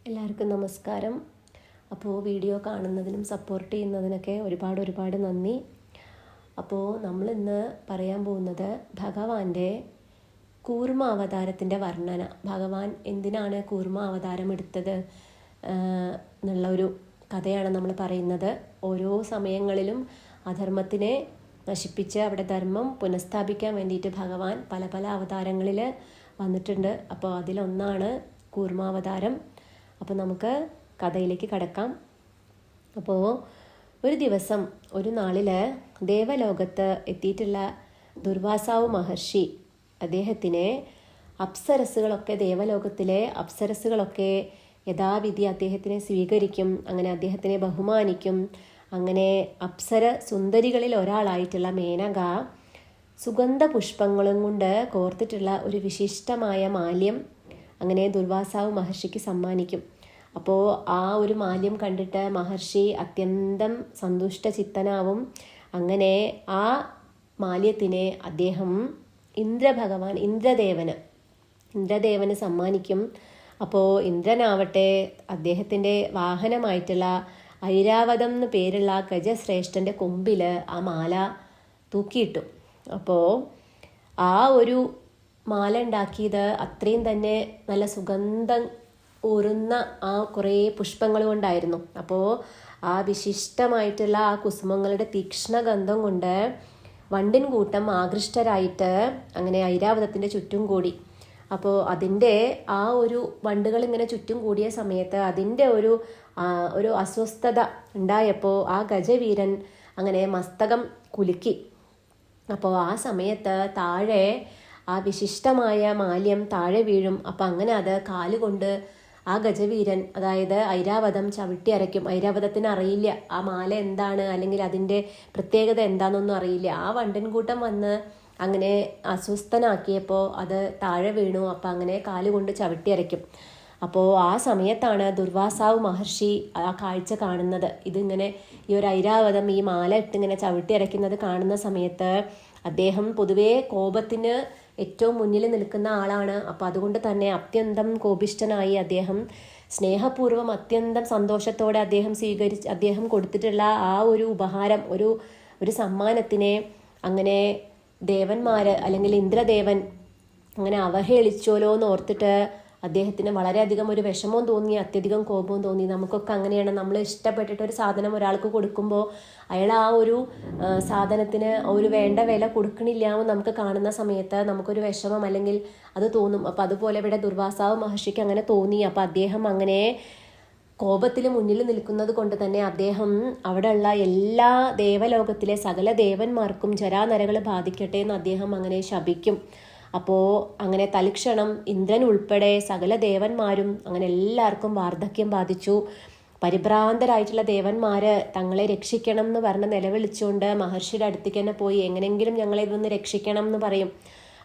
എല്ലാവർക്കും നമസ്കാരം. അപ്പോൾ വീഡിയോ കാണുന്നതിനും സപ്പോർട്ട് ചെയ്യുന്നതിനൊക്കെ ഒരുപാട് നന്ദി. അപ്പോൾ നമ്മളിന്ന് പറയാൻ പോകുന്നത് ഭഗവാന്റെ കൂർമ്മ അവതാരത്തിൻ്റെ വർണ്ണന. ഭഗവാൻ എന്തിനാണ് കൂർമ്മ അവതാരം എടുത്തത് എന്നുള്ള ഒരു കഥയാണ് നമ്മൾ പറയുന്നത്. ഓരോ സമയങ്ങളിലും അധർമ്മത്തിനെ നശിപ്പിച്ച് അവിടെ ധർമ്മം പുനഃസ്ഥാപിക്കാൻ വേണ്ടിയിട്ട് ഭഗവാൻ പല പല അവതാരങ്ങളിൽ വന്നിട്ടുണ്ട്. അപ്പോൾ അതിലൊന്നാണ് കൂർമാവതാരം. അപ്പോൾ നമുക്ക് കഥയിലേക്ക് കടക്കാം. അപ്പോൾ ഒരു ദിവസം ഒരു നാളിൽ ദേവലോകത്ത് എത്തിയിട്ടുള്ള ദുർവാസാവ് മഹർഷി അദ്ദേഹത്തിനെ അപ്സരസ്സുകളൊക്കെ, ദേവലോകത്തിലെ അപ്സരസ്സുകളൊക്കെ യഥാവിധി അദ്ദേഹത്തിനെ സ്വീകരിക്കും, അങ്ങനെ അദ്ദേഹത്തിനെ ബഹുമാനിക്കും. അങ്ങനെ അപ്സര സുന്ദരികളിൽ ഒരാളായിട്ടുള്ള മേനക സുഗന്ധ പുഷ്പങ്ങളും കൊണ്ട് കോർത്തിട്ടുള്ള ഒരു വിശിഷ്ടമായ മാല്യം അങ്ങനെ ദുർവാസാവ് മഹർഷിക്ക് സമ്മാനിക്കും. അപ്പോൾ ആ ഒരു മാല്യം കണ്ടിട്ട് മഹർഷി അത്യന്തം സന്തുഷ്ട ചിത്തനാവും. അങ്ങനെ ആ മാല്യത്തിനെ അദ്ദേഹം ഇന്ദ്രദേവന് സമ്മാനിക്കും. അപ്പോൾ ഇന്ദ്രനാവട്ടെ അദ്ദേഹത്തിൻ്റെ വാഹനമായിട്ടുള്ള ഐരാവതം എന്ന് പേരുള്ള ഗജശ്രേഷ്ഠൻ്റെ കൊമ്പിൽ ആ മാല തൂക്കിയിട്ടു. അപ്പോൾ ആ ഒരു മാല ഉണ്ടാക്കിയത് അത്രയും തന്നെ നല്ല സുഗന്ധം ഊറുന്ന ആ കുറേ പുഷ്പങ്ങൾ കൊണ്ടായിരുന്നു. അപ്പോൾ ആ വിശിഷ്ടമായിട്ടുള്ള ആ കുസുമങ്ങളുടെ തീക്ഷ്ണഗന്ധം കൊണ്ട് വണ്ടിൻ കൂട്ടം ആകൃഷ്ടരായിട്ട് അങ്ങനെ ഐരാവതത്തിൻ്റെ ചുറ്റും കൂടി. അപ്പോൾ അതിൻ്റെ ആ ഒരു വണ്ടുകൾ ഇങ്ങനെ ചുറ്റും കൂടിയ സമയത്ത് അതിൻ്റെ ഒരു അസ്വസ്ഥത ഉണ്ടായപ്പോൾ ആ ഗജവീരൻ അങ്ങനെ മസ്തകം കുലുക്കി. അപ്പോൾ ആ സമയത്ത് താഴെ ആ വിശിഷ്ടമായ മാല്യം താഴെ വീഴും. അപ്പം അങ്ങനെ അത് കാലുകൊണ്ട് ആ ഗജവീരൻ, അതായത് ഐരാവതം ചവിട്ടി അരയ്ക്കും. ഐരാവതത്തിന് അറിയില്ല ആ മാല എന്താണ്, അല്ലെങ്കിൽ അതിൻ്റെ പ്രത്യേകത എന്താണെന്നൊന്നും അറിയില്ല. ആ വണ്ടൻകൂട്ടം വന്ന് അങ്ങനെ അസ്വസ്ഥനാക്കിയപ്പോൾ അത് താഴെ വീണു. അപ്പം അങ്ങനെ കാലുകൊണ്ട് ചവിട്ടി അരയ്ക്കും. അപ്പോൾ ആ സമയത്താണ് ദുർവാസാവ് മഹർഷി ആ കാഴ്ച കാണുന്നത്. ഇതിങ്ങനെ ഈ ഒരു ഐരാവതം ഈ മാല ഇട്ടിങ്ങനെ ചവിട്ടി അരയ്ക്കുന്നത് കാണുന്ന സമയത്ത് അദ്ദേഹം പൊതുവേ കോപത്തിന് ഏറ്റവും മുന്നിൽ നിൽക്കുന്ന ആളാണ്. അപ്പോൾ അതുകൊണ്ട് തന്നെ അത്യന്തം കോപിഷ്ഠനായി അദ്ദേഹം സ്നേഹപൂർവ്വം അത്യന്തം സന്തോഷത്തോടെ അദ്ദേഹം കൊടുത്തിട്ടുള്ള ആ ഒരു ഉപഹാരം, ഒരു സമ്മാനത്തിനെ അങ്ങനെ ദേവന്മാർ അല്ലെങ്കിൽ ഇന്ദ്രദേവൻ അങ്ങനെ അവഹേളിച്ചോലോ എന്ന് ഓർത്തിട്ട് അദ്ദേഹത്തിന് വളരെയധികം ഒരു വിഷമവും തോന്നി, അത്യധികം കോപവും തോന്നി. നമുക്കൊക്കെ അങ്ങനെയാണ്. നമ്മൾ ഇഷ്ടപ്പെട്ടിട്ട് ഒരു സാധനം ഒരാൾക്ക് കൊടുക്കുമ്പോൾ അയാൾ ആ ഒരു സാധനത്തിന് ഒരു വേണ്ട വില കൊടുക്കണില്ല എന്ന് നമുക്ക് കാണുന്ന സമയത്ത് നമുക്കൊരു വിഷമം അല്ലെങ്കിൽ അത് തോന്നും. അപ്പോൾ അതുപോലെ ഇവിടെ ദുർവാസാവ് മഹർഷിക്ക് അങ്ങനെ തോന്നി. അപ്പോൾ അദ്ദേഹം അങ്ങനെ കോപത്തിൽ മുന്നിൽ നിൽക്കുന്നത് കൊണ്ട് തന്നെ അദ്ദേഹം അവിടെയുള്ള എല്ലാ ദേവലോകത്തിലെ സകല ദേവന്മാർക്കും ജരാനരകൾ ബാധിക്കട്ടെ എന്ന് അദ്ദേഹം അങ്ങനെ ശപിക്കും. അപ്പോൾ അങ്ങനെ തൽക്ഷണം ഇന്ദ്രൻ ഉൾപ്പെടെ സകല ദേവന്മാരും അങ്ങനെ എല്ലാവർക്കും വാർദ്ധക്യം ബാധിച്ചു. പരിഭ്രാന്തരായിട്ടുള്ള ദേവന്മാർ തങ്ങളെ രക്ഷിക്കണം എന്ന് പറഞ്ഞ് നിലവിളിച്ചുകൊണ്ട് മഹർഷിയുടെ അടുത്തേക്ക് തന്നെ പോയി എങ്ങനെയെങ്കിലും ഞങ്ങളെ ഇതൊന്ന് രക്ഷിക്കണം എന്ന് പറയും.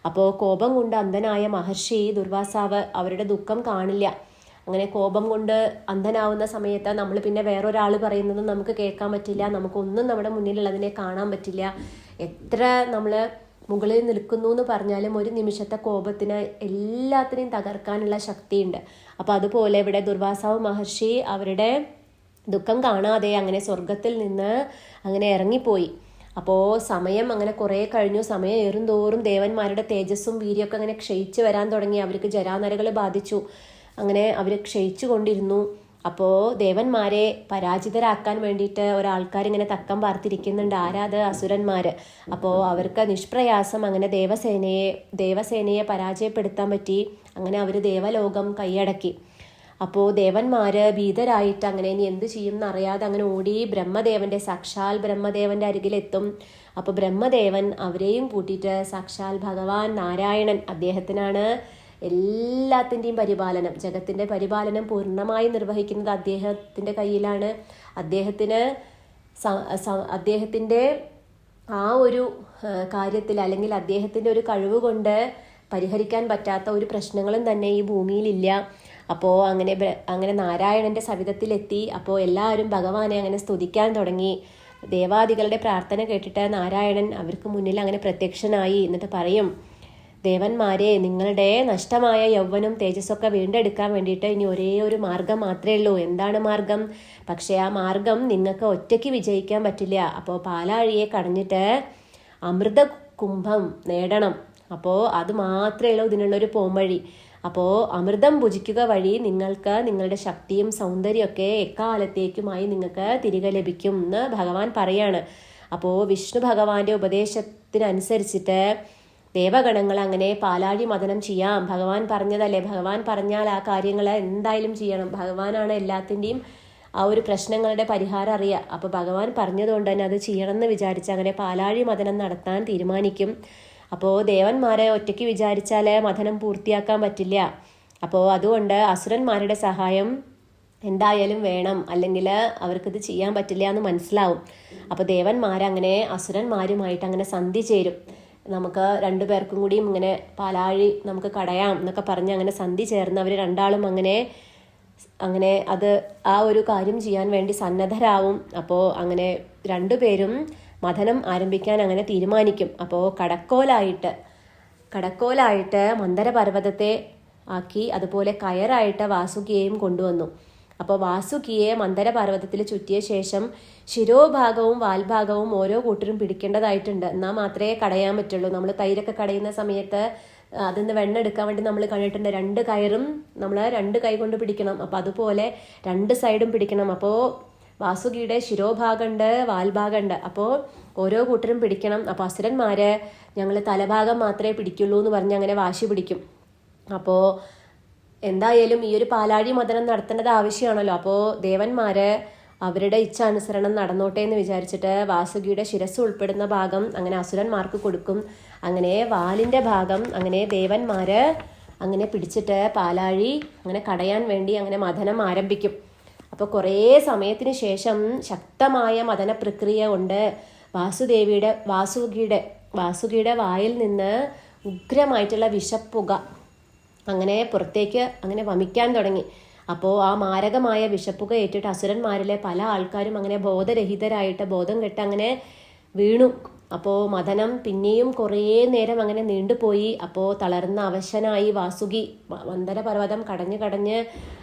അപ്പോൾ കോപം കൊണ്ട് അന്ധനായ മഹർഷി ദുർവാസാവ് അവരുടെ ദുഃഖം കാണില്ല. അങ്ങനെ കോപം കൊണ്ട് അന്ധനാവുന്ന സമയത്ത് നമ്മൾ പിന്നെ വേറൊരാൾ പറയുന്നത് നമുക്ക് കേൾക്കാൻ പറ്റില്ല, നമുക്കൊന്നും നമ്മുടെ മുന്നിലുള്ളതിനെ കാണാൻ പറ്റില്ല. എത്ര നമ്മൾ മുകളിൽ നിൽക്കുന്നു എന്ന് പറഞ്ഞാലും ഒരു നിമിഷത്തെ കോപത്തിന് എല്ലാത്തിനെയും തകർക്കാനുള്ള ശക്തിയുണ്ട്. അപ്പോൾ അതുപോലെ ഇവിടെ ദുർവാസാവ് മഹർഷി അവരുടെ ദുഃഖം കാണാതെ അങ്ങനെ സ്വർഗത്തിൽ നിന്ന് അങ്ങനെ ഇറങ്ങിപ്പോയി. അപ്പോൾ സമയം അങ്ങനെ കുറേ കഴിഞ്ഞു. സമയം ഏറുന്തോറും ദേവന്മാരുടെ തേജസ്സും വീര്യമൊക്കെ അങ്ങനെ ക്ഷയിച്ചു വരാൻ തുടങ്ങി. അവർക്ക് ജരാനരകൾ ബാധിച്ചു. അങ്ങനെ അവർ ക്ഷയിച്ചു കൊണ്ടിരുന്നു. അപ്പോൾ ദേവന്മാരെ പരാജിതരാക്കാൻ വേണ്ടിയിട്ട് ഒരാൾക്കാരിങ്ങനെ തക്കം പാർത്തിരിക്കുന്നുണ്ട്. ആരാത്? അസുരന്മാർ. അപ്പോൾ അവർക്ക് നിഷ്പ്രയാസം അങ്ങനെ ദേവസേനയെ പരാജയപ്പെടുത്താൻ പറ്റി. അങ്ങനെ അവർ ദേവലോകം കൈയടക്കി. അപ്പോൾ ദേവന്മാർ ഭീതരായിട്ട് അങ്ങനെ ഇനി എന്ത് ചെയ്യും എന്നറിയാതെ അങ്ങനെ ഓടി സാക്ഷാൽ ബ്രഹ്മദേവൻ്റെ അരികിലെത്തും. അപ്പോൾ ബ്രഹ്മദേവൻ അവരെയും കൂട്ടിയിട്ട് സാക്ഷാൽ ഭഗവാൻ നാരായണൻ, അദ്ദേഹത്തിനാണ് എല്ലാത്തിൻ്റെയും പരിപാലനം, ജഗത്തിൻ്റെ പരിപാലനം പൂർണ്ണമായി നിർവഹിക്കുന്നത് അദ്ദേഹത്തിൻ്റെ കയ്യിലാണ്. അദ്ദേഹത്തിൻ്റെ ആ ഒരു കാര്യത്തിൽ അല്ലെങ്കിൽ അദ്ദേഹത്തിൻ്റെ ഒരു കഴിവ് കൊണ്ട് പരിഹരിക്കാൻ പറ്റാത്ത ഒരു പ്രശ്നങ്ങളും തന്നെ ഈ ഭൂമിയിലില്ല. അപ്പോൾ അങ്ങനെ നാരായണൻ്റെ സവിധത്തിലെത്തി. അപ്പോൾ എല്ലാവരും ഭഗവാനെ അങ്ങനെ സ്തുതിക്കാൻ തുടങ്ങി. ദേവാദികളുടെ പ്രാർത്ഥന കേട്ടിട്ട് നാരായണൻ അവർക്ക് മുന്നിൽ അങ്ങനെ പ്രത്യക്ഷനായി. എന്നിട്ട് പറയും, ദേവന്മാരെ, നിങ്ങളുടെ നഷ്ടമായ യൗവനും തേജസ്സൊക്കെ വീണ്ടെടുക്കാൻ വേണ്ടിയിട്ട് ഇനി ഒരേ ഒരു മാർഗം മാത്രമേ ഉള്ളൂ. എന്താണ് മാർഗം? പക്ഷേ ആ മാർഗം നിങ്ങൾക്ക് ഒറ്റയ്ക്ക് വിജയിക്കാൻ പറ്റില്ല. അപ്പോൾ പാലാഴിയെ കടഞ്ഞിട്ട് അമൃത കുംഭം നേടണം. അപ്പോൾ അത് മാത്രമേ ഉള്ളൂ ഇതിനുള്ളൊരു പോംവഴി. അപ്പോൾ അമൃതം ഭുജിക്കുക വഴി നിങ്ങൾക്ക് നിങ്ങളുടെ ശക്തിയും സൗന്ദര്യമൊക്കെ എക്കാലത്തേക്കുമായി നിങ്ങൾക്ക് തിരികെ ലഭിക്കും എന്ന് ഭഗവാൻ പറയാണ്. അപ്പോൾ വിഷ്ണു ഭഗവാന്റെ ഉപദേശത്തിനനുസരിച്ചിട്ട് ദേവഗണങ്ങൾ അങ്ങനെ പാലാഴി മഥനം ചെയ്യാം. ഭഗവാൻ പറഞ്ഞതല്ലേ, ഭഗവാൻ പറഞ്ഞാൽ ആ കാര്യങ്ങൾ എന്തായാലും ചെയ്യണം. ഭഗവാനാണ് എല്ലാത്തിൻ്റെയും ആ ഒരു പ്രശ്നങ്ങളുടെ പരിഹാരം അറിയുക. അപ്പോൾ ഭഗവാൻ പറഞ്ഞതുകൊണ്ട് തന്നെ അത് ചെയ്യണമെന്ന് വിചാരിച്ച് അങ്ങനെ പാലാഴി മഥനം നടത്താൻ തീരുമാനിക്കും. അപ്പോൾ ദേവന്മാരെ ഒറ്റയ്ക്ക് വിചാരിച്ചാൽ മഥനം പൂർത്തിയാക്കാൻ പറ്റില്ല. അപ്പോൾ അതുകൊണ്ട് അസുരന്മാരുടെ സഹായം എന്തായാലും വേണം, അല്ലെങ്കിൽ അവർക്കിത് ചെയ്യാൻ പറ്റില്ല എന്ന് മനസ്സിലാവും. അപ്പോൾ ദേവന്മാരങ്ങനെ അസുരന്മാരുമായിട്ട് അങ്ങനെ സന്ധി ചേരും. നമുക്ക് രണ്ടുപേർക്കും കൂടിയും ഇങ്ങനെ പാലാഴി നമുക്ക് കടയാം എന്നൊക്കെ പറഞ്ഞ് അങ്ങനെ സന്ധി ചേർന്ന് അവർ രണ്ടാളും അങ്ങനെ അത് ആ ഒരു കാര്യം ചെയ്യാൻ വേണ്ടി സന്നദ്ധരാവും. അപ്പോൾ അങ്ങനെ രണ്ടുപേരും മഥനം ആരംഭിക്കാൻ അങ്ങനെ തീരുമാനിക്കും. അപ്പോൾ കടക്കോലായിട്ട് മന്ദരപർവ്വതത്തെ ആക്കി, അതുപോലെ കയറായിട്ട് വാസുകിയെയും കൊണ്ടുവന്നു. അപ്പോൾ വാസുകിയെ മന്ദരപർവ്വതത്തിൽ ചുറ്റിയ ശേഷം ശിരോഭാഗവും വാൽഭാഗവും ഓരോ കൂട്ടരും പിടിക്കേണ്ടതായിട്ടുണ്ട്. എന്നാൽ മാത്രമേ കടയാൻ പറ്റുള്ളൂ. നമ്മൾ തൈരൊക്കെ കടയുന്ന സമയത്ത് അതിന്ന് വെണ്ണ എടുക്കാൻ വേണ്ടി നമ്മൾ കണ്ടിട്ടുണ്ട്, 2 കയറും നമ്മൾ 2 കൈ കൊണ്ട് പിടിക്കണം. അപ്പോൾ അതുപോലെ 2 സൈഡും പിടിക്കണം. അപ്പോൾ വാസുകിയുടെ ശിരോഭാഗമുണ്ട്, വാൽഭാഗമുണ്ട്. അപ്പോൾ ഓരോ കൂട്ടരും പിടിക്കണം. അപ്പോൾ അസുരന്മാര് ഞങ്ങൾ തലഭാഗം മാത്രമേ പിടിക്കുള്ളൂ എന്ന് പറഞ്ഞ് അങ്ങനെ വാശി പിടിക്കും. അപ്പോൾ എന്തായാലും ഈ ഒരു പാലാഴി മഥനം നടത്തേണ്ടത് ആവശ്യമാണല്ലോ. അപ്പോൾ ദേവന്മാര് അവരുടെ ഇച്ഛാനുസരണം നടന്നോട്ടെ എന്ന് വിചാരിച്ചിട്ട് വാസുകിയുടെ ശിരസ് ഉൾപ്പെടുന്ന ഭാഗം അങ്ങനെ അസുരന്മാർക്ക് കൊടുക്കും. അങ്ങനെ വാലിൻ്റെ ഭാഗം അങ്ങനെ ദേവന്മാര് അങ്ങനെ പിടിച്ചിട്ട് പാലാഴി അങ്ങനെ കടയാൻ വേണ്ടി അങ്ങനെ മഥനം ആരംഭിക്കും. അപ്പോൾ കുറേ സമയത്തിന് ശേഷം ശക്തമായ മഥന പ്രക്രിയ കൊണ്ട് വാസുകിയുടെ വായിൽ നിന്ന് ഉഗ്രമായിട്ടുള്ള വിഷപ്പുക അങ്ങനെ പുറത്തേക്ക് അങ്ങനെ വമിക്കാൻ തുടങ്ങി. അപ്പോൾ ആ മാരകമായ വിഷപ്പുക ഏറ്റിട്ട് അസുരന്മാരിലെ പല ആൾക്കാരും അങ്ങനെ ബോധരഹിതരായിട്ട് ബോധം കെട്ട് അങ്ങനെ വീണു. അപ്പോൾ മഥനം പിന്നെയും കുറേ നേരം അങ്ങനെ നീണ്ടുപോയി. അപ്പോൾ തളർന്ന അവശനായി വാസുകി, മന്ദരപർവ്വതം കടഞ്ഞ്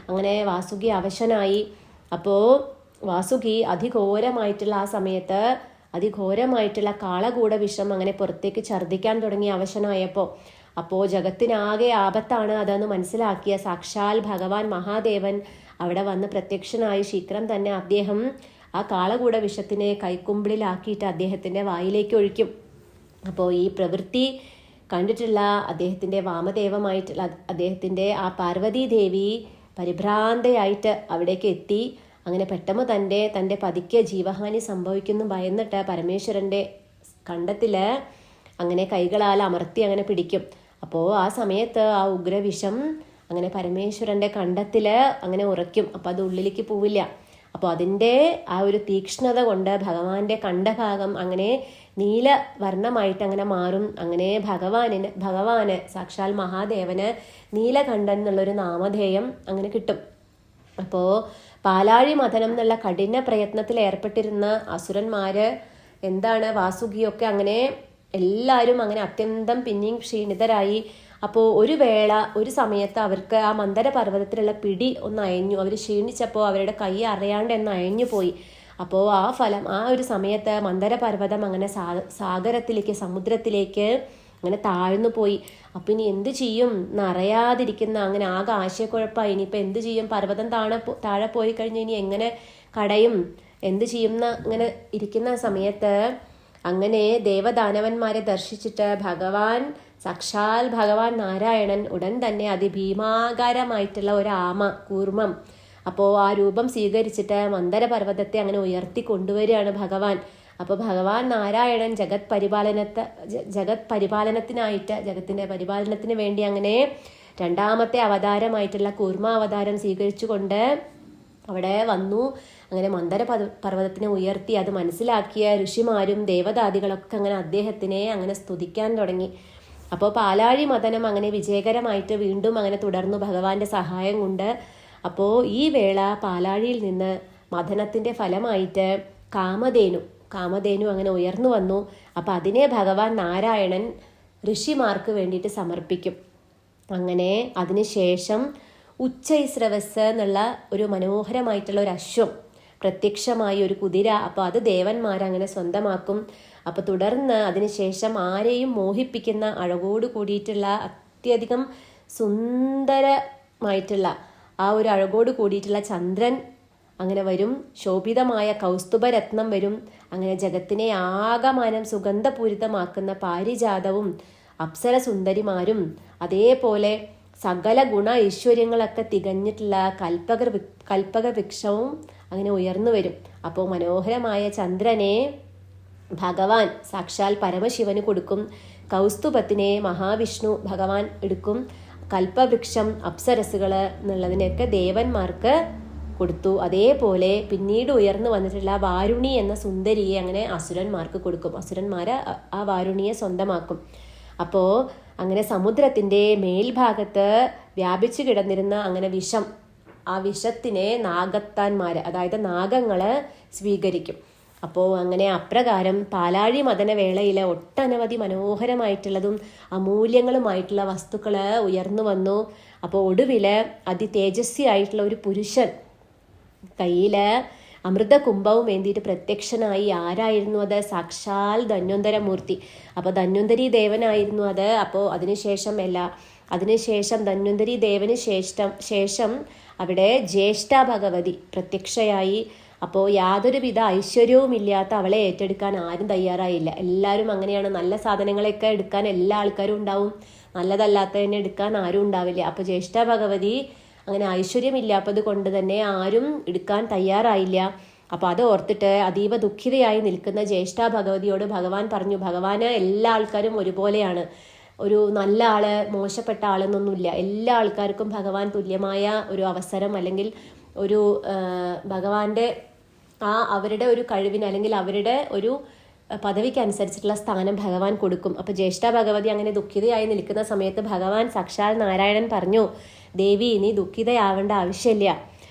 അങ്ങനെ വാസുകി അവശനായി. അപ്പോൾ വാസുകി അതിഘോരമായിട്ടുള്ള ആ സമയത്ത് അതിഘോരമായിട്ടുള്ള കാളകൂട വിഷം അങ്ങനെ പുറത്തേക്ക് ഛർദ്ദിക്കാൻ തുടങ്ങി അവശനായപ്പോൾ. അപ്പോൾ ജഗത്തിനാകെ ആപത്താണ് അതെന്ന് മനസ്സിലാക്കിയ സാക്ഷാൽ ഭഗവാൻ മഹാദേവൻ അവിടെ വന്ന് പ്രത്യക്ഷനായി ശീഘ്രം തന്നെ അദ്ദേഹം ആ കാളകൂട വിഷത്തിനെ കൈക്കുമ്പിളിലാക്കിയിട്ട് അദ്ദേഹത്തിൻ്റെ വായിലേക്ക് ഒഴിക്കും. അപ്പോൾ ഈ പ്രവൃത്തി കണ്ടിട്ടുള്ള അദ്ദേഹത്തിൻ്റെ വാമദേവമായിട്ടുള്ള അദ്ദേഹത്തിൻ്റെ ആ പാർവതീദേവി പരിഭ്രാന്തയായിട്ട് അവിടേക്ക് എത്തി. അങ്ങനെ പെട്ടെന്ന് തൻ്റെ പതിക്ക് ജീവഹാനി സംഭവിക്കുന്നു ഭയന്നിട്ട് പരമേശ്വരൻ്റെ കണ്ടത്തിൽ അങ്ങനെ കൈകളാൽ അമർത്തി അങ്ങനെ പിടിക്കും. അപ്പോൾ ആ സമയത്ത് ആ ഉഗ്രവിഷം അങ്ങനെ പരമേശ്വരൻ്റെ കണ്ടത്തിൽ അങ്ങനെ ഉറയ്ക്കും. അപ്പോൾ അത് ഉള്ളിലേക്ക് പോവില്ല. അപ്പോൾ അതിൻ്റെ ആ ഒരു തീക്ഷ്ണത കൊണ്ട് ഭഗവാന്റെ കണ്ഠഭാഗം അങ്ങനെ നീലവർണ്ണമായിട്ട് അങ്ങനെ മാറും. അങ്ങനെ ഭഗവാന് സാക്ഷാൽ മഹാദേവന് നീലകണ്ഠൻ എന്നുള്ളൊരു നാമധേയം അങ്ങനെ കിട്ടും. അപ്പോൾ പാലാഴി മഥനം എന്നുള്ള കഠിന പ്രയത്നത്തിൽ ഏർപ്പെട്ടിരുന്ന അസുരന്മാര് എന്താണ് വാസുകിയൊക്കെ അങ്ങനെ എല്ലാവരും അങ്ങനെ അത്യന്തം പിന്നെയും ക്ഷീണിതരായി. അപ്പോൾ ഒരു സമയത്ത് അവർക്ക് ആ മന്ദരപർവ്വതത്തിലുള്ള പിടി ഒന്ന് അയഞ്ഞു. അവർ ക്ഷീണിച്ചപ്പോൾ അവരുടെ കൈ അറിയാണ്ട് എന്ന് അയഞ്ഞു പോയി. അപ്പോൾ ആ ഒരു സമയത്ത് മന്ദരപർവ്വതം അങ്ങനെ സമുദ്രത്തിലേക്ക് അങ്ങനെ താഴ്ന്നു പോയി. അപ്പം ഇനി എന്ത് ചെയ്യും എന്നറിയാതിരിക്കുന്ന അങ്ങനെ ആകെ ആശയക്കുഴപ്പമായി. ഇനിയിപ്പോൾ എന്ത് ചെയ്യും? പർവ്വതം താഴെ പോയി കഴിഞ്ഞ് ഇനി എങ്ങനെ കടയും, എന്ത് ചെയ്യും എന്ന് ഇങ്ങനെ ഇരിക്കുന്ന സമയത്ത് അങ്ങനെ ദേവദാനവന്മാരെ ദർശിച്ചിട്ട് സാക്ഷാൽ ഭഗവാൻ നാരായണൻ ഉടൻ തന്നെ അതിഭീമാകാരമായിട്ടുള്ള ഒരു കൂർമ്മം അപ്പോൾ ആ രൂപം സ്വീകരിച്ചിട്ട് മന്ദരപർവ്വതത്തെ അങ്ങനെ ഉയർത്തി കൊണ്ടുവരികയാണ് ഭഗവാൻ. അപ്പോൾ ഭഗവാൻ നാരായണൻ ജഗത്തിൻ്റെ പരിപാലനത്തിന് വേണ്ടി അങ്ങനെ 2ാമത്തെ അവതാരമായിട്ടുള്ള കൂർമാവതാരം സ്വീകരിച്ചുകൊണ്ട് അവിടെ വന്നു. അങ്ങനെ മന്ദരപർവ്വതത്തിനെ ഉയർത്തി. അത് മനസ്സിലാക്കിയ ഋഷിമാരും ദേവതാദികളൊക്കെ അങ്ങനെ അദ്ദേഹത്തിനെ അങ്ങനെ സ്തുതിക്കാൻ തുടങ്ങി. അപ്പോൾ പാലാഴി മഥനം അങ്ങനെ വിജയകരമായിട്ട് വീണ്ടും അങ്ങനെ തുടർന്നു ഭഗവാന്റെ സഹായം കൊണ്ട്. അപ്പോൾ ഈ വേള പാലാഴിയിൽ നിന്ന് മഥനത്തിൻ്റെ ഫലമായിട്ട് കാമധേനു അങ്ങനെ ഉയർന്നു വന്നു. അപ്പം അതിനെ ഭഗവാൻ നാരായണൻ ഋഷിമാർക്ക് വേണ്ടിയിട്ട് സമർപ്പിക്കും. അങ്ങനെ അതിനുശേഷം ഉച്ചൈസ്രവസ് എന്നുള്ള ഒരു മനോഹരമായിട്ടുള്ള ഒരു അശ്വം, പ്രത്യക്ഷമായി ഒരു കുതിര, അപ്പോൾ അത് ദേവന്മാരങ്ങനെ സ്വന്തമാക്കും. അപ്പോൾ തുടർന്ന് അതിനുശേഷം ആരെയും മോഹിപ്പിക്കുന്ന അഴകോട് കൂടിയിട്ടുള്ള അത്യധികം സുന്ദരമായിട്ടുള്ള ആ ഒരു അഴകോട് കൂടിയിട്ടുള്ള ചന്ദ്രൻ അങ്ങനെ വരും. ശോഭിതമായ കൗസ്തുഭരത്നം വരും. അങ്ങനെ ജഗത്തിനെ ആകമാനം സുഗന്ധപൂരിതമാക്കുന്ന പാരിജാതവും അപ്സര സുന്ദരിമാരും അതേപോലെ സകല ഗുണ ഐശ്വര്യങ്ങളൊക്കെ തികഞ്ഞിട്ടുള്ള കൽപ്പക വൃക്ഷവും അങ്ങനെ ഉയർന്നു വരും. അപ്പോൾ മനോഹരമായ ചന്ദ്രനെ ഭഗവാൻ സാക്ഷാൽ പരമശിവന് കൊടുക്കും. കൗസ്തുഭത്തിനെ മഹാവിഷ്ണു ഭഗവാൻ എടുക്കും. കൽപ്പവൃക്ഷം അപ്സരസുകൾ എന്നുള്ളതിനൊക്കെ ദേവന്മാർക്ക് കൊടുത്തു. അതേപോലെ പിന്നീട് ഉയർന്നു വന്നിട്ടുള്ള വാരുണി എന്ന സുന്ദരിയെ അങ്ങനെ അസുരന്മാർക്ക് കൊടുക്കും. അസുരന്മാര് ആ വാരുണിയെ സ്വന്തമാക്കും. അപ്പോൾ അങ്ങനെ സമുദ്രത്തിൻ്റെ മേൽഭാഗത്ത് വ്യാപിച്ചു കിടന്നിരുന്ന അങ്ങനെ വിഷം, ആ വിഷത്തിനെ നാഗത്താന്മാർ അതായത് നാഗങ്ങള് സ്വീകരിക്കും. അപ്പോൾ അങ്ങനെ അപ്രകാരം പാലാഴി മദന വേളയിൽ ഒട്ടനവധി മനോഹരമായിട്ടുള്ളതും അമൂല്യങ്ങളുമായിട്ടുള്ള വസ്തുക്കൾ ഉയർന്നു വന്നു. അപ്പോൾ ഒടുവിൽ അതിതേജസ്വി ആയിട്ടുള്ള ഒരു പുരുഷൻ കയ്യിൽ അമൃത കുംഭവും ഏന്തിയിട്ട് പ്രത്യക്ഷനായി. ആരായിരുന്നു അത്? സാക്ഷാൽ ധന്വന്തരമൂർത്തി. അപ്പോൾ ധന്വന്തരി ദേവനായിരുന്നു അത്. അപ്പോൾ അതിനുശേഷം ധന്വന്തരി ദേവന് ശേഷം അവിടെ ജ്യേഷ്ഠ ഭഗവതി പ്രത്യക്ഷയായി. അപ്പോൾ യാതൊരുവിധ ഐശ്വര്യവുമില്ലാത്ത അവളെ ഏറ്റെടുക്കാൻ ആരും തയ്യാറായില്ല. എല്ലാവരും അങ്ങനെയാണ്, നല്ല സാധനങ്ങളൊക്കെ എടുക്കാൻ എല്ലാ ആൾക്കാരും ഉണ്ടാവും, നല്ലതല്ലാത്തതിനെ എടുക്കാൻ ആരും ഉണ്ടാവില്ല. അപ്പോൾ ജ്യേഷ്ഠ ഭഗവതി അങ്ങനെ ഐശ്വര്യമില്ലാത്തത് കൊണ്ട് തന്നെ ആരും എടുക്കാൻ തയ്യാറായില്ല. അപ്പോൾ അത് ഓർത്തിട്ട് അതീവ ദുഃഖിതയായി നിൽക്കുന്ന ജ്യേഷ്ഠ ഭഗവതിയോട് ഭഗവാൻ പറഞ്ഞു, ഭഗവാന് എല്ലാ ആൾക്കാരും ഒരുപോലെയാണ്, ഒരു നല്ല ആള് മോശപ്പെട്ട ആളെന്നൊന്നുമില്ല, എല്ലാ ആൾക്കാർക്കും ഭഗവാൻ തുല്യമായ ഒരു അവസരം അല്ലെങ്കിൽ ഒരു ഭഗവാന്റെ അവരുടെ ഒരു കഴിവിന് അല്ലെങ്കിൽ അവരുടെ ഒരു പദവിക്ക് അനുസരിച്ചിട്ടുള്ള സ്ഥാനം ഭഗവാൻ കൊടുക്കും. അപ്പോൾ ജ്യേഷ്ഠ ഭഗവതി അങ്ങനെ ദുഃഖിതയായി നിൽക്കുന്ന സമയത്ത് ഭഗവാൻ സാക്ഷാൽ നാരായണൻ പറഞ്ഞു, ദേവി നീ ദുഃഖിതയാവേണ്ട ആവശ്യമില്ല.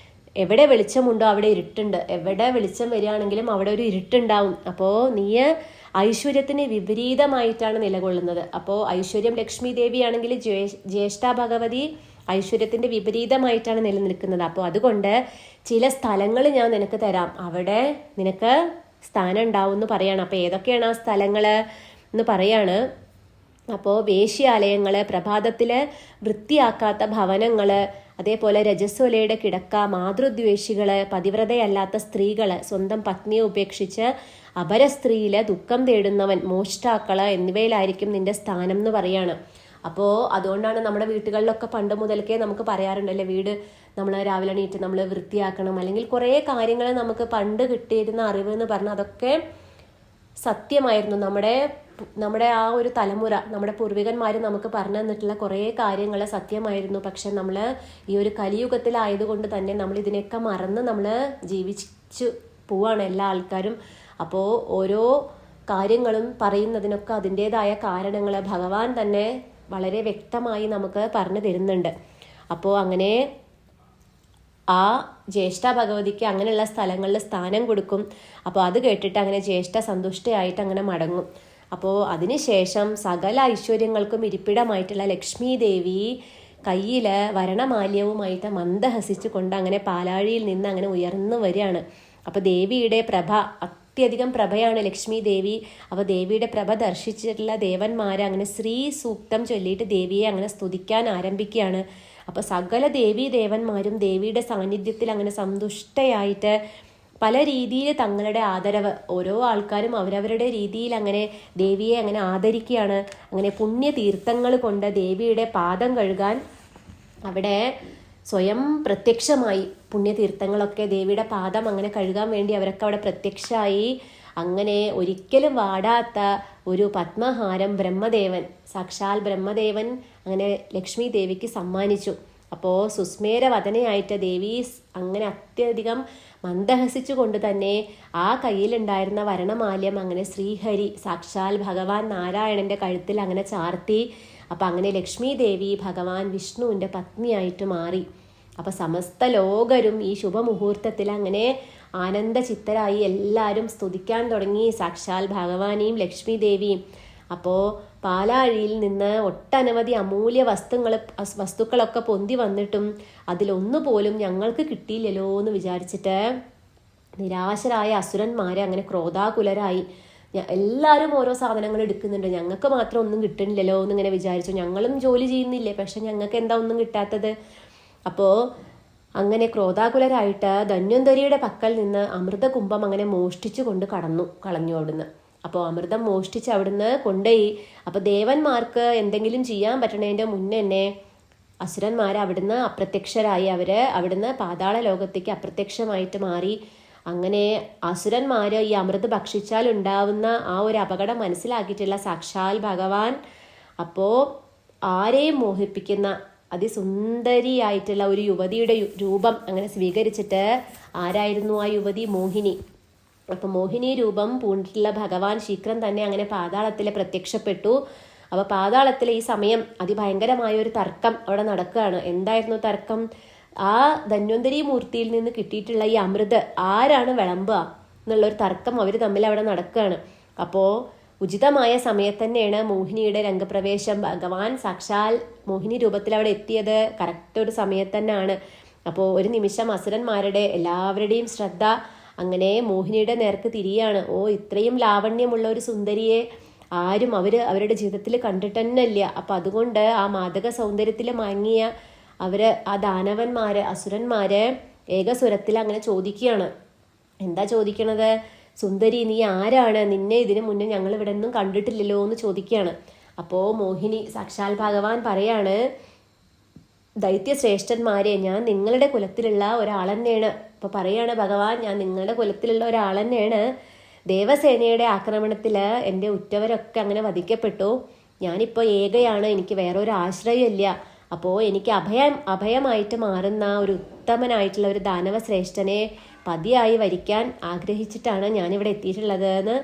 എവിടെ വെളിച്ചമുണ്ടോ അവിടെ ഇരുട്ടുണ്ട്. എവിടെ വെളിച്ചം വരികയാണെങ്കിലും അവിടെ ഒരു ഇരുട്ടുണ്ടാവും. അപ്പോൾ നീ ഐശ്വര്യത്തിന് വിപരീതമായിട്ടാണ് നിലകൊള്ളുന്നത്. അപ്പോൾ ഐശ്വര്യം ലക്ഷ്മി ദേവിയാണെങ്കിൽ ജ്യേഷ്ഠ ഭഗവതി ഐശ്വര്യത്തിന്റെ വിപരീതമായിട്ടാണ് നിലനിൽക്കുന്നത്. അപ്പോൾ അതുകൊണ്ട് ചില സ്ഥലങ്ങൾ ഞാൻ നിനക്ക് തരാം, അവിടെ നിനക്ക് സ്ഥാനം ഉണ്ടാവും എന്ന് പറയാണ്. അപ്പോൾ ഏതൊക്കെയാണ് ആ സ്ഥലങ്ങൾ എന്ന് പറയാണ്. അപ്പോൾ വേശ്യാലയങ്ങൾ, പ്രഭാതത്തില് വൃത്തിയാക്കാത്ത ഭവനങ്ങൾ, അതേപോലെ രജസ്വലയുടെ കിടക്ക, മാതൃദ്വേഷികള്, പതിവ്രതയല്ലാത്ത സ്ത്രീകള്, സ്വന്തം പത്നിയെ ഉപേക്ഷിച്ച് അപര സ്ത്രീയില് ദുഃഖം തേടുന്നവൻ, മോഷ്ടാക്കള് എന്നിവയിലായിരിക്കും നിന്റെ സ്ഥാനം എന്ന് പറയാണ്. അപ്പോൾ അതുകൊണ്ടാണ് നമ്മുടെ വീട്ടുകളിലൊക്കെ പണ്ട് മുതൽക്കേ നമുക്ക് പറയാറുണ്ടല്ലേ, വീട് നമ്മൾ രാവിലെ എണീറ്റ് നമ്മൾ വൃത്തിയാക്കണം, അല്ലെങ്കിൽ കുറേ കാര്യങ്ങൾ നമുക്ക് പണ്ട് കിട്ടിയിരുന്ന അറിവ് എന്ന് പറഞ്ഞാൽ അതൊക്കെ സത്യമായിരുന്നു. നമ്മുടെ ആ ഒരു തലമുറ, നമ്മുടെ പൂർവികന്മാർ നമുക്ക് പറഞ്ഞു തന്നിട്ടുള്ള കുറേ കാര്യങ്ങൾ സത്യമായിരുന്നു. പക്ഷെ നമ്മൾ ഈ ഒരു കലിയുഗത്തിലായതുകൊണ്ട് തന്നെ നമ്മൾ ഇതിനെയൊക്കെ മറന്ന് നമ്മൾ ജീവിച്ചു പോവാണ് എല്ലാ ആൾക്കാരും. അപ്പോൾ ഓരോ കാര്യങ്ങളും പറയുന്നതിനൊക്കെ അതിൻ്റെതായ കാരണങ്ങൾ ഭഗവാൻ തന്നെ വളരെ വ്യക്തമായി നമുക്ക് പറഞ്ഞു തരുന്നുണ്ട്. അപ്പോൾ അങ്ങനെ ആ ജ്യേഷ്ഠ ഭഗവതിക്ക് അങ്ങനെയുള്ള സ്ഥലങ്ങളിൽ സ്ഥാനം കൊടുക്കും. അപ്പോൾ അത് കേട്ടിട്ട് അങ്ങനെ ജ്യേഷ്ഠ സന്തുഷ്ടയായിട്ട് അങ്ങനെ മടങ്ങും. അപ്പോൾ അതിനുശേഷം സകല ഐശ്വര്യങ്ങൾക്കും ഇരിപ്പിടമായിട്ടുള്ള ലക്ഷ്മി ദേവി കയ്യിൽ വരണമാല്യവുമായിട്ട് മന്ദഹസിച്ചു കൊണ്ട് അങ്ങനെ പാലാഴിയിൽ നിന്ന് അങ്ങനെ ഉയർന്നു വരികയാണ്. അപ്പോൾ ദേവിയുടെ പ്രഭ അത്യധികം പ്രഭയാണ് ലക്ഷ്മി ദേവി. അപ്പോൾ ദേവിയുടെ പ്രഭ ദർശിച്ചിട്ടുള്ള ദേവന്മാർ അങ്ങനെ ശ്രീ സൂക്തം ചൊല്ലിയിട്ട് ദേവിയെ അങ്ങനെ സ്തുതിക്കാൻ ആരംഭിക്കുകയാണ്. അപ്പോൾ സകല ദേവീ ദേവന്മാരും ദേവിയുടെ സാന്നിധ്യത്തിൽ അങ്ങനെ സന്തുഷ്ടയായിട്ട് പല രീതിയിൽ തങ്ങളുടെ ആദരവ് ഓരോ ആൾക്കാരും അവരവരുടെ രീതിയിൽ അങ്ങനെ ദേവിയെ അങ്ങനെ ആദരിക്കുകയാണ്. അങ്ങനെ പുണ്യതീർത്ഥങ്ങൾ കൊണ്ട് ദേവിയുടെ പാദം കഴുകാൻ അവിടെ സ്വയം പ്രത്യക്ഷമായി. പുണ്യതീർത്ഥങ്ങളൊക്കെ ദേവിയുടെ പാദം അങ്ങനെ കഴുകാൻ വേണ്ടി അവരൊക്കെ അവിടെ പ്രത്യക്ഷമായി. അങ്ങനെ ഒരിക്കലും വാടാത്ത ഒരു പത്മഹാരം ബ്രഹ്മദേവൻ, സാക്ഷാൽ ബ്രഹ്മദേവൻ അങ്ങനെ ലക്ഷ്മി ദേവിക്ക് സമ്മാനിച്ചു. അപ്പോൾ സുസ്മേരവദനയായിട്ട് ദേവി അങ്ങനെ അത്യധികം മന്ദഹസിച്ചു കൊണ്ട് തന്നെ ആ കയ്യിലുണ്ടായിരുന്ന വരണമാല്യം അങ്ങനെ ശ്രീഹരി സാക്ഷാൽ ഭഗവാൻ നാരായണന്റെ കഴുത്തിൽ അങ്ങനെ ചാർത്തി. അപ്പം അങ്ങനെ ലക്ഷ്മി ദേവി ഭഗവാൻ വിഷ്ണുവിൻ്റെ പത്നിയായിട്ട് മാറി. അപ്പം സമസ്ത ലോകരും ഈ ശുഭമുഹൂർത്തത്തിൽ അങ്ങനെ ആനന്ദചിത്തരായി എല്ലാവരും സ്തുതിക്കാൻ തുടങ്ങി സാക്ഷാൽ ഭഗവാനെയും ലക്ഷ്മി ദേവിയും. അപ്പോൾ പാലാഴിയിൽ നിന്ന് ഒട്ടനവധി അമൂല്യ വസ്തുക്കളൊക്കെ പൊന്തി വന്നിട്ടും അതിലൊന്നുപോലും ഞങ്ങൾക്ക് കിട്ടിയില്ലല്ലോ എന്ന് വിചാരിച്ചിട്ട് നിരാശരായ അസുരന്മാരെ അങ്ങനെ ക്രോധാകുലരായി. എല്ലാവരും ഓരോ സാധനങ്ങൾ എടുക്കുന്നുണ്ട്, ഞങ്ങൾക്ക് മാത്രം ഒന്നും കിട്ടണില്ലല്ലോ എന്നിങ്ങനെ വിചാരിച്ചു. ഞങ്ങളും ജോലി ചെയ്യുന്നില്ലേ, പക്ഷെ ഞങ്ങൾക്ക് എന്താ ഒന്നും കിട്ടാത്തത്? അപ്പോൾ അങ്ങനെ ക്രോധാകുലരായിട്ട് ധന്വന്തരിയുടെ പക്കൽ നിന്ന് അമൃതകുംഭം അങ്ങനെ മോഷ്ടിച്ചു കൊണ്ട് കളഞ്ഞു അവിടുന്ന്. അപ്പോൾ അമൃതം മോഷ്ടിച്ച് അവിടുന്ന് കൊണ്ടുപോയി. അപ്പോൾ ദേവന്മാർക്ക് എന്തെങ്കിലും ചെയ്യാൻ പറ്റണതിൻ്റെ മുന്നേ തന്നെ അസുരന്മാർ അവിടുന്ന് അപ്രത്യക്ഷരായി. അവിടുന്ന് പാതാള ലോകത്തേക്ക് അപ്രത്യക്ഷമായിട്ട് മാറി. അങ്ങനെ അസുരന്മാർ ഈ അമൃത് ഭക്ഷിച്ചാൽ ഉണ്ടാവുന്ന ആ ഒരു അപകടം മനസ്സിലാക്കിയിട്ടുള്ള സാക്ഷാൽ ഭഗവാൻ അപ്പോൾ ആരെയും മോഹിപ്പിക്കുന്ന അതിസുന്ദരിയായിട്ടുള്ള ഒരു യുവതിയുടെ രൂപം അങ്ങനെ സ്വീകരിച്ചിട്ട്, ആരായിരുന്നു ആ യുവതി? മോഹിനി. അപ്പം മോഹിനി രൂപം പൂണ്ടിട്ടുള്ള ഭഗവാൻ ശീഘ്രം തന്നെ അങ്ങനെ പാതാളത്തിൽ പ്രത്യക്ഷപ്പെട്ടു. അപ്പോൾ പാതാളത്തിൽ ഈ സമയം അതിഭയങ്കരമായ ഒരു തർക്കം അവിടെ നടക്കുകയാണ്. എന്തായിരുന്നു തർക്കം? ആ ധന്വന്തരി മൂർത്തിയിൽ നിന്ന് കിട്ടിയിട്ടുള്ള ഈ അമൃത് ആരാണ് വിളമ്പുക എന്നുള്ളൊരു തർക്കം അവർ തമ്മിൽ അവിടെ നടക്കുകയാണ്. അപ്പോൾ ഉചിതമായ സമയത്ത് തന്നെയാണ് മോഹിനിയുടെ രംഗപ്രവേശം. ഭഗവാൻ സാക്ഷാൽ മോഹിനി രൂപത്തിൽ അവിടെ എത്തിയത് കറക്റ്റ് ഒരു സമയത്ത് തന്നെയാണ്. അപ്പോൾ ഒരു നിമിഷം അസുരന്മാരുടെ എല്ലാവരുടെയും ശ്രദ്ധ അങ്ങനെ മോഹിനിയുടെ നേർക്ക് തിരിയാണ്. ഇത്രയും ലാവണ്യമുള്ള ഒരു സുന്ദരിയെ ആരും അവരുടെ ജീവിതത്തിൽ കണ്ടിട്ട് തന്നെ ഇല്ല. അപ്പം അതുകൊണ്ട് ആ മാദക സൗന്ദര്യത്തിൽ മയങ്ങിയ ആ ദാനവന്മാര് അസുരന്മാര് ഏകസ്വരത്തിൽ അങ്ങനെ ചോദിക്കുകയാണ്. എന്താ ചോദിക്കണത്? സുന്ദരി, നീ ആരാണ്? നിന്നെ ഇതിനു മുന്നേ ഞങ്ങൾ ഇവിടെ ഒന്നും കണ്ടിട്ടില്ലല്ലോ എന്ന് ചോദിക്കുകയാണ്. അപ്പോൾ മോഹിനി സാക്ഷാൽ ഭഗവാൻ പറയാണ്, ദൈത്യശ്രേഷ്ഠന്മാരെ, ഞാൻ നിങ്ങളുടെ കുലത്തിലുള്ള ഒരാൾ തന്നെയാണ്. അപ്പോൾ പറയാണ് ഭഗവാൻ, ഞാൻ നിങ്ങളുടെ കുലത്തിലുള്ള ഒരാൾ തന്നെയാണ്. ദേവസേനയുടെ ആക്രമണത്തിൽ എൻ്റെ ഉറ്റവരൊക്കെ അങ്ങനെ വധിക്കപ്പെട്ടു. ഞാനിപ്പോൾ ഏകയാണ്, എനിക്ക് വേറൊരു ആശ്രയമില്ല. അപ്പോൾ എനിക്ക് അഭയമായിട്ട് മാറുന്ന ഒരു ഉത്തമനായിട്ടുള്ള ഒരു ദാനവ ശ്രേഷ്ഠനെ പതിയായി വരിക്കാൻ ആഗ്രഹിച്ചിട്ടാണ് ഞാനിവിടെ എത്തിയിട്ടുള്ളത് എന്ന്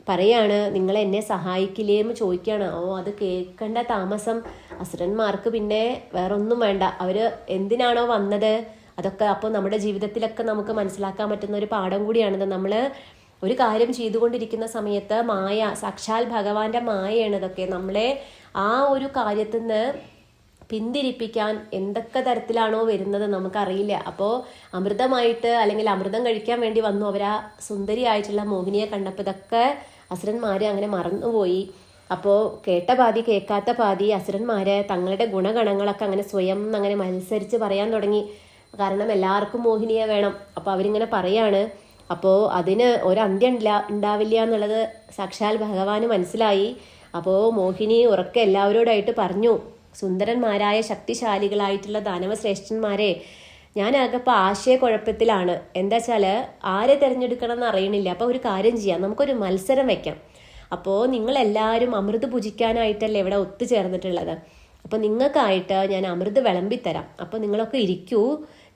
പറയാണ്. നിങ്ങൾ എന്നെ സഹായിക്കില്ലേ എന്ന് ചോദിക്കുകയാണ്. അത് കേൾക്കേണ്ട താമസം അസുരന്മാർക്ക് പിന്നെ വേറൊന്നും വേണ്ട. അവർ എന്തിനാണോ വന്നത് അതൊക്കെ അപ്പോൾ നമ്മുടെ ജീവിതത്തിലൊക്കെ നമുക്ക് മനസ്സിലാക്കാൻ പറ്റുന്ന ഒരു പാഠം കൂടിയാണിത്. നമ്മൾ ഒരു കാര്യം ചെയ്തുകൊണ്ടിരിക്കുന്ന സമയത്ത് മായ, സാക്ഷാൽ ഭഗവാന്റെ മായയാണ് ഇതൊക്കെ. നമ്മളെ ആ ഒരു കാര്യത്തിൽ നിന്ന് പിന്തിരിപ്പിക്കാൻ എന്തൊക്കെ തരത്തിലാണോ വരുന്നത് നമുക്കറിയില്ല. അപ്പോൾ അമൃതമായിട്ട് അല്ലെങ്കിൽ അമൃതം കഴിക്കാൻ വേണ്ടി വന്നു അവരാ സുന്ദരിയായിട്ടുള്ള മോഹിനിയെ കണ്ടപ്പോൾ ഇതൊക്കെ അസുരന്മാർ അങ്ങനെ മറന്നുപോയി. അപ്പോൾ കേട്ട പാതി കേൾക്കാത്ത പാതി അസുരന്മാര് തങ്ങളുടെ ഗുണഗണങ്ങളൊക്കെ അങ്ങനെ സ്വയം അങ്ങനെ മത്സരിച്ച് പറയാൻ തുടങ്ങി. കാരണം എല്ലാവർക്കും മോഹിനിയെ വേണം. അപ്പോൾ അവരിങ്ങനെ പറയാണ്. അപ്പോൾ അതിന് ഒരന്ത്യം ഉണ്ടാവില്ല എന്നുള്ളത് സാക്ഷാൽ ഭഗവാന് മനസ്സിലായി. അപ്പോൾ മോഹിനി ഉറക്കെ എല്ലാവരോടായിട്ട് പറഞ്ഞു, സുന്ദരന്മാരായ ശക്തിശാലികളായിട്ടുള്ള ദാനവശ്രേഷ്ഠന്മാരെ, ഞാനാകപ്പോൾ ആശയക്കുഴപ്പത്തിലാണ്. എന്താ വെച്ചാൽ ആരെ തിരഞ്ഞെടുക്കണം എന്ന് അറിയണില്ല. അപ്പോൾ ഒരു കാര്യം ചെയ്യാം, നമുക്കൊരു മത്സരം വെക്കാം. അപ്പോൾ നിങ്ങളെല്ലാവരും അമൃത് ഭുജിക്കാനായിട്ടല്ലേ ഇവിടെ ഒത്തുചേർന്നിട്ടുള്ളത്. അപ്പോൾ നിങ്ങൾക്കായിട്ട് ഞാൻ അമൃത് വിളമ്പിത്തരാം. അപ്പോൾ നിങ്ങളൊക്കെ ഇരിക്കൂ,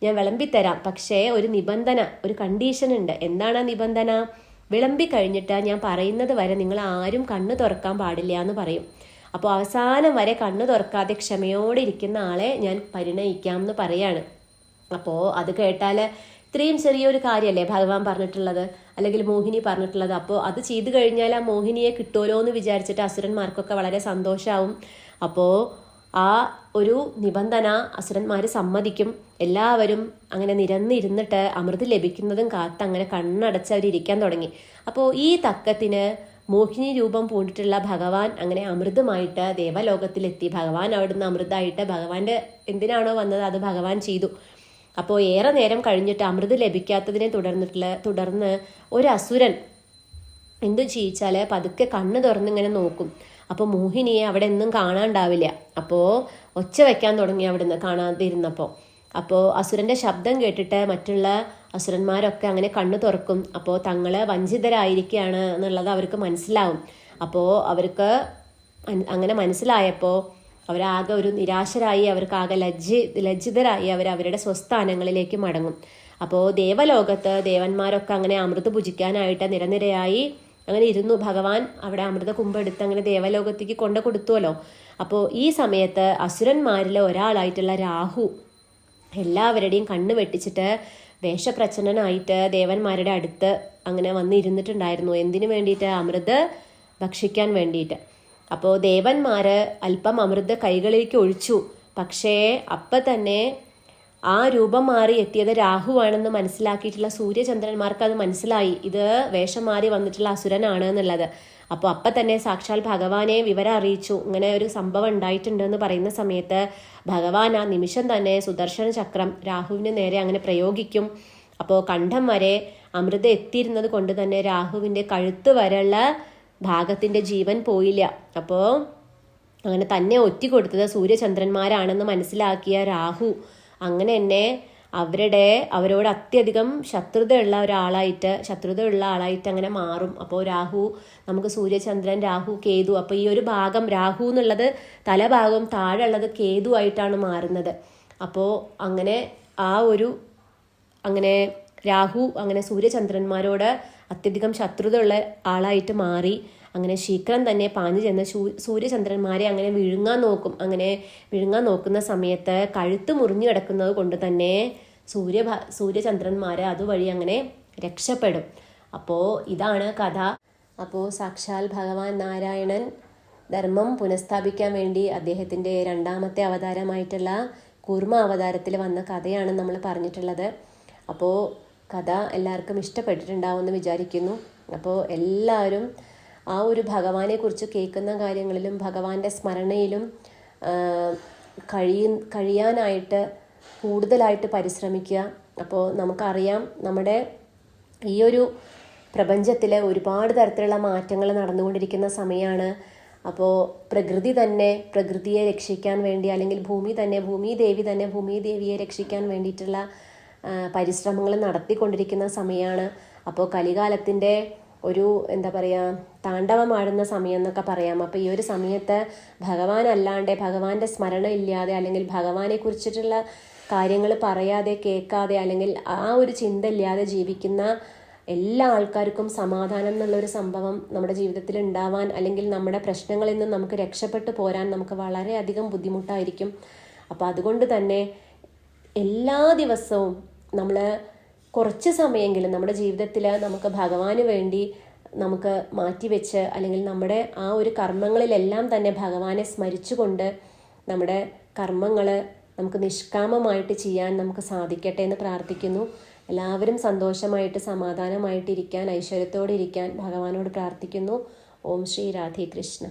ഞാൻ വിളമ്പിത്തരാം. പക്ഷേ ഒരു നിബന്ധന, ഒരു കണ്ടീഷൻ ഉണ്ട്. എന്താണ് ആ നിബന്ധന? വിളമ്പി കഴിഞ്ഞിട്ട് ഞാൻ പറയുന്നത് വരെ നിങ്ങൾ ആരും കണ്ണ് തുറക്കാൻ പാടില്ല എന്ന് പറയും. അപ്പോൾ അവസാനം വരെ കണ്ണ് തുറക്കാതെ ക്ഷമയോടെ ഇരിക്കുന്ന ആളെ ഞാൻ പരിണയിക്കാം എന്ന് പറയാണ്. അപ്പോൾ അത് കേട്ടാൽ ഇത്രയും ചെറിയൊരു കാര്യമല്ലേ ഭഗവാൻ പറഞ്ഞിട്ടുള്ളത്, അല്ലെങ്കിൽ മോഹിനി പറഞ്ഞിട്ടുള്ളത്. അപ്പോൾ അത് ചെയ്തു കഴിഞ്ഞാൽ ആ മോഹിനിയെ കിട്ടുമല്ലോ എന്ന് വിചാരിച്ചിട്ട് അസുരന്മാർക്കൊക്കെ വളരെ സന്തോഷമാവും. അപ്പോൾ ആ ഒരു നിബന്ധന അസുരന്മാർ സമ്മതിക്കും. എല്ലാവരും അങ്ങനെ നിരന്നിരുന്നിട്ട് അമൃത് ലഭിക്കുന്നതും കാത്ത് അങ്ങനെ കണ്ണടച്ച് അവരിയ്ക്കാൻ തുടങ്ങി. അപ്പോൾ ഈ തക്കത്തിന് മോഹിനി രൂപം പൂണ്ടിട്ടുള്ള ഭഗവാൻ അങ്ങനെ അമൃതമായിട്ട് ദേവലോകത്തിലെത്തി. ഭഗവാൻ അവിടുന്ന് അമൃതമായിട്ട് ഭഗവാന്റെ എന്തിനാണോ വന്നത് അത് ഭഗവാൻ ചെയ്തു. അപ്പോൾ ഏറെ നേരം കഴിഞ്ഞിട്ട് അമൃത് ലഭിക്കാത്തതിനെ തുടർന്ന് ഒരു അസുരൻ എന്തു ചെയ്യിച്ചാൽ പതുക്കെ കണ്ണ് തുറന്നിങ്ങനെ നോക്കും. അപ്പോൾ മോഹിനിയെ അവിടെ ഒന്നും കാണാണ്ടാവില്ല. അപ്പോൾ ഒച്ച വയ്ക്കാൻ തുടങ്ങി അവിടുന്ന് കാണാതിരുന്നപ്പോൾ. അപ്പോൾ അസുരൻ്റെ ശബ്ദം കേട്ടിട്ട് മറ്റുള്ള അസുരന്മാരൊക്കെ അങ്ങനെ കണ്ണു തുറക്കും. അപ്പോൾ തങ്ങൾ വഞ്ചിതരായിരിക്കുകയാണ് എന്നുള്ളത് അവർക്ക് മനസ്സിലാവും. അപ്പോൾ അവർക്ക് അങ്ങനെ മനസ്സിലായപ്പോൾ അവരാകെ ഒരു നിരാശരായി, അവർക്കാകെ ലജ്ജിതരായി അവരുടെ സ്വസ്ഥാനങ്ങളിലേക്ക് മടങ്ങും. അപ്പോൾ ദേവലോകത്ത് ദേവന്മാരൊക്കെ അങ്ങനെ അമൃത് ഭുജിക്കാനായിട്ട് നിരനിരയായി അങ്ങനെ ഇരുന്നു. ഭഗവാൻ അവിടെ അമൃത കുമ്പെടുത്ത് അങ്ങനെ ദേവലോകത്തേക്ക് കൊണ്ടു കൊടുത്തുവല്ലോ. അപ്പോൾ ഈ സമയത്ത് അസുരന്മാരിലെ ഒരാളായിട്ടുള്ള രാഹു എല്ലാവരുടെയും കണ്ണ് വെട്ടിച്ചിട്ട് വേഷപ്രച്ഛന്നനായിട്ട് ദേവന്മാരുടെ അടുത്ത് അങ്ങനെ വന്നിരുന്നിട്ടുണ്ടായിരുന്നു. എന്തിനു വേണ്ടിയിട്ട്? അമൃത് ഭക്ഷിക്കാൻ വേണ്ടിയിട്ട്. അപ്പോൾ ദേവന്മാര് അല്പം അമൃത് കൈകളിലേക്ക് ഒഴിച്ചു. പക്ഷേ അപ്പം തന്നെ ആ രൂപം മാറി എത്തിയത് രാഹുവാണെന്ന് മനസ്സിലാക്കിയിട്ടുള്ള സൂര്യചന്ദ്രന്മാർക്ക് അത് മനസ്സിലായി, ഇത് വേഷം മാറി വന്നിട്ടുള്ള അസുരനാണ് എന്നുള്ളത്. അപ്പോൾ അപ്പം തന്നെ സാക്ഷാൽ ഭഗവാനെ വിവരം അറിയിച്ചു, ഇങ്ങനെ ഒരു സംഭവം ഉണ്ടായിട്ടുണ്ടെന്ന് പറയുന്ന സമയത്ത് ഭഗവാൻ ആ നിമിഷം തന്നെ സുദർശന ചക്രം രാഹുവിന് നേരെ അങ്ങനെ പ്രയോഗിക്കും. അപ്പോൾ കണ്ഠം വരെ അമൃത എത്തിയിരുന്നത് കൊണ്ട് തന്നെ രാഹുവിൻ്റെ കഴുത്ത് വരെയുള്ള ഭാഗത്തിൻ്റെ ജീവൻ പോയില്ല. അപ്പോൾ അങ്ങനെ തന്നെ ഒറ്റി കൊടുത്തത് സൂര്യചന്ദ്രന്മാരാണെന്ന് മനസ്സിലാക്കിയ രാഹു അങ്ങനെ തന്നെ അവരോട് അത്യധികം ശത്രുതയുള്ള ആളായിട്ട് അങ്ങനെ മാറും. അപ്പോൾ രാഹു, നമുക്ക് സൂര്യചന്ദ്രൻ, രാഹു, കേതു, അപ്പോൾ ഈ ഒരു ഭാഗം രാഹു എന്നുള്ളത് തലഭാഗം, താഴെ ഉള്ളത് കേതു ആയിട്ടാണ് മാറുന്നത്. അപ്പോൾ അങ്ങനെ അങ്ങനെ രാഹു അങ്ങനെ സൂര്യചന്ദ്രന്മാരോട് അത്യധികം ശത്രുത ഉള്ള ആളായിട്ട് മാറി. അങ്ങനെ ശീഘ്രം തന്നെ പാഞ്ഞു ചെന്ന് സൂര്യചന്ദ്രന്മാരെ അങ്ങനെ വിഴുങ്ങാൻ നോക്കും. അങ്ങനെ വിഴുങ്ങാൻ നോക്കുന്ന സമയത്ത് കഴുത്ത് മുറിഞ്ഞു കിടക്കുന്നത് കൊണ്ട് തന്നെ സൂര്യചന്ദ്രന്മാര് അതുവഴി അങ്ങനെ രക്ഷപ്പെടും. അപ്പോൾ ഇതാണ് കഥ. അപ്പോൾ സാക്ഷാൽ ഭഗവാൻ നാരായണൻ ധർമ്മം പുനഃസ്ഥാപിക്കാൻ വേണ്ടി അദ്ദേഹത്തിൻ്റെ രണ്ടാമത്തെ അവതാരമായിട്ടുള്ള കൂർമ്മ അവതാരത്തിൽ വന്ന കഥയാണ് നമ്മൾ പറഞ്ഞിട്ടുള്ളത്. അപ്പോൾ കഥ എല്ലാവർക്കും ഇഷ്ടപ്പെട്ടിട്ടുണ്ടാവുമെന്ന് വിചാരിക്കുന്നു. അപ്പോൾ എല്ലാവരും ആ ഒരു ഭഗവാനെ കുറിച്ച് കേൾക്കുന്ന കാര്യങ്ങളിലും ഭഗവാന്റെ സ്മരണയിലും കഴിയാനായിട്ട് കൂടുതലായിട്ട് പരിശ്രമിക്കുക. അപ്പോൾ നമുക്കറിയാം, നമ്മുടെ ഈ ഒരു പ്രപഞ്ചത്തിൽ ഒരുപാട് തരത്തിലുള്ള മാറ്റങ്ങൾ നടന്നുകൊണ്ടിരിക്കുന്ന സമയമാണ്. അപ്പോൾ പ്രകൃതിയെ രക്ഷിക്കാൻ വേണ്ടി, അല്ലെങ്കിൽ ഭൂമിദേവിയെ രക്ഷിക്കാൻ വേണ്ടിയിട്ടുള്ള പരിശ്രമങ്ങൾ നടത്തിക്കൊണ്ടിരിക്കുന്ന സമയമാണ്. അപ്പോൾ കലികാലത്തിൻ്റെ ഒരു താണ്ഡവമാടുന്ന സമയം എന്നൊക്കെ പറയാം. അപ്പോൾ ഈ ഒരു സമയത്ത് ഭഗവാന്റെ സ്മരണ ഇല്ലാതെ, അല്ലെങ്കിൽ ഭഗവാനെ കുറിച്ചിട്ടുള്ള കാര്യങ്ങൾ പറയാതെ, കേൾക്കാതെ, അല്ലെങ്കിൽ ആ ഒരു ചിന്ത ഇല്ലാതെ ജീവിക്കുന്ന എല്ലാ ആൾക്കാർക്കും സമാധാനം എന്നുള്ളൊരു സംഭവം നമ്മുടെ ജീവിതത്തിൽ ഉണ്ടാവാൻ, അല്ലെങ്കിൽ നമ്മുടെ പ്രശ്നങ്ങളിൽ നിന്ന് നമുക്ക് രക്ഷപ്പെട്ടു പോരാൻ നമുക്ക് വളരെയധികം ബുദ്ധിമുട്ടായിരിക്കും. അപ്പോൾ അതുകൊണ്ട് തന്നെ എല്ലാ ദിവസവും നമ്മൾ കുറച്ച് സമയമെങ്കിലും നമ്മുടെ ജീവിതത്തിൽ നമുക്ക് ഭഗവാന് വേണ്ടി നമുക്ക് മാറ്റിവെച്ച്, അല്ലെങ്കിൽ നമ്മുടെ ആ ഒരു കർമ്മങ്ങളിലെല്ലാം തന്നെ ഭഗവാനെ സ്മരിച്ചുകൊണ്ട് നമ്മുടെ കർമ്മങ്ങൾ നമുക്ക് നിഷ്കാമമായിട്ട് ചെയ്യാൻ നമുക്ക് സാധിക്കട്ടെ എന്ന് പ്രാർത്ഥിക്കുന്നു. എല്ലാവരും സന്തോഷമായിട്ട് സമാധാനമായിട്ടിരിക്കാൻ, ഐശ്വര്യത്തോടെ ഇരിക്കാൻ ഭഗവാനോട് പ്രാർത്ഥിക്കുന്നു. ഓം ശ്രീ രാധേ കൃഷ്ണ.